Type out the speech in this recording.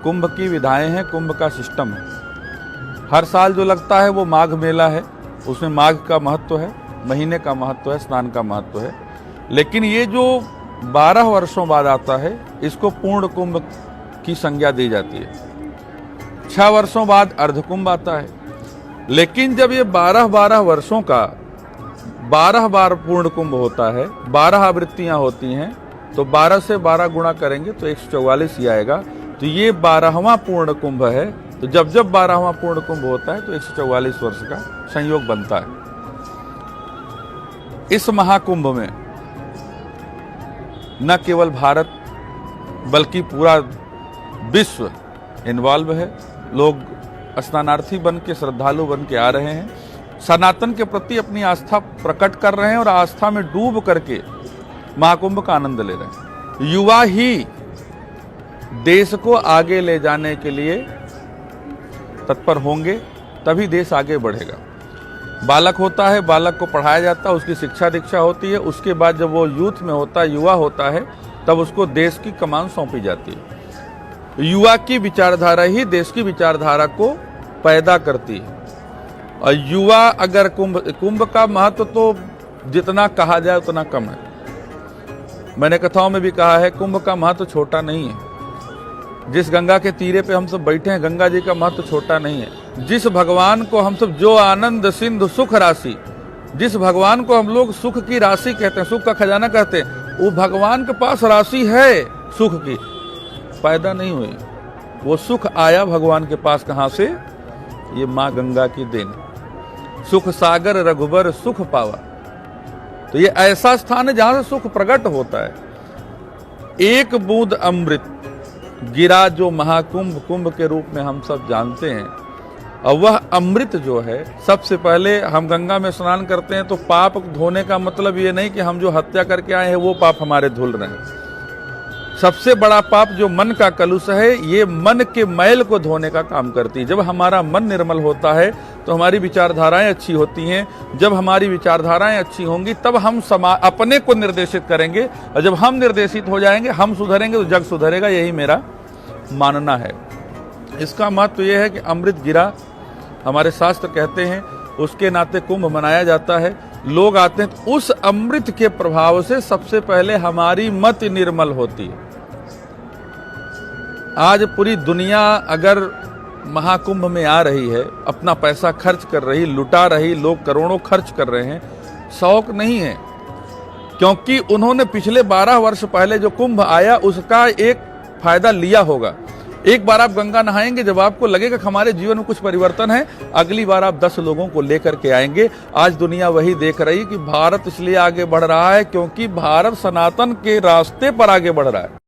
कुंभ की विधाएं हैं, कुंभ का सिस्टम है। हर साल जो लगता है वो माघ मेला है, उसमें माघ का महत्व है, महीने का महत्व है, स्नान का महत्व है। लेकिन ये जो 12 वर्षों बाद आता है, इसको पूर्ण कुंभ की संज्ञा दी जाती है। 6 वर्षों बाद अर्धकुंभ आता है। लेकिन जब ये 12 वर्षों का 12 बार पूर्ण कुंभ होता है, 12 आवृत्तियां होती हैं, तो 12 से 12 गुणा करेंगे तो 144 ही आएगा। तो ये 12वां पूर्ण कुंभ है। तो जब 12वां पूर्ण कुंभ होता है तो 144 वर्ष का संयोग बनता है। इस महाकुंभ में न केवल भारत बल्कि पूरा विश्व इन्वॉल्व है। लोग स्नानार्थी बन के, श्रद्धालु बन के आ रहे हैं, सनातन के प्रति अपनी आस्था प्रकट कर रहे हैं और आस्था में डूब करके महाकुंभ का आनंद ले रहे हैं। युवा ही देश को आगे ले जाने के लिए तत्पर होंगे, तभी देश आगे बढ़ेगा। बालक होता है, बालक को पढ़ाया जाता है, उसकी शिक्षा दीक्षा होती है। उसके बाद जब वो यूथ में होता है, युवा होता है, तब उसको देश की कमान सौंपी जाती है। युवा की विचारधारा ही देश की विचारधारा को पैदा करती है। और युवा अगर कुंभ का महत्व तो जितना कहा जाए उतना कम है। मैंने कथाओं में भी कहा है, कुंभ का महत्व छोटा नहीं है। जिस गंगा के तीरे पे हम सब बैठे हैं, गंगा जी का महत्व छोटा नहीं है। जिस भगवान को हम सब, जो आनंद सिंधु सुख राशि, जिस भगवान को हम लोग सुख की राशि कहते हैं, सुख का खजाना कहते हैं, वो भगवान के पास राशि है सुख की, पैदा नहीं हुई। वो सुख आया भगवान के पास कहां से? ये माँ गंगा की देन। सुख सागर रघुबर सुख पावा। तो ये ऐसा स्थान है जहां से सुख प्रकट होता है। एक बूंद अमृत गिरा जो महाकुंभ कुंभ के रूप में हम सब जानते हैं। और वह अमृत जो है, सबसे पहले हम गंगा में स्नान करते हैं तो पाप धोने का मतलब ये नहीं कि हम जो हत्या करके आए हैं वो पाप हमारे धुल रहे हैं। सबसे बड़ा पाप जो मन का कलुष है, ये मन के मैल को धोने का काम करती है। जब हमारा मन निर्मल होता है तो हमारी विचारधाराएं अच्छी होती हैं। जब हमारी विचारधाराएं अच्छी होंगी तब हम अपने को निर्देशित करेंगे, और जब हम निर्देशित हो जाएंगे, हम सुधरेंगे तो जग सुधरेगा। यही मेरा मानना है। इसका महत्व यह है कि अमृत गिरा, हमारे शास्त्र कहते हैं, उसके नाते कुंभ मनाया जाता है। लोग आते हैं तो उस अमृत के प्रभाव से सबसे पहले हमारी मति निर्मल होती है। आज पूरी दुनिया अगर महाकुंभ में आ रही है, अपना पैसा खर्च कर रही, लुटा रही, लोग करोड़ों खर्च कर रहे हैं, शौक नहीं है। क्योंकि उन्होंने पिछले 12 वर्ष पहले जो कुंभ आया उसका एक फायदा लिया होगा। एक बार आप गंगा नहाएंगे, जब आपको लगेगा कि हमारे जीवन में कुछ परिवर्तन है, अगली बार आप 10 लोगों को लेकर के आएंगे। आज दुनिया वही देख रही कि भारत इसलिए आगे बढ़ रहा है क्योंकि भारत सनातन के रास्ते पर आगे बढ़ रहा है।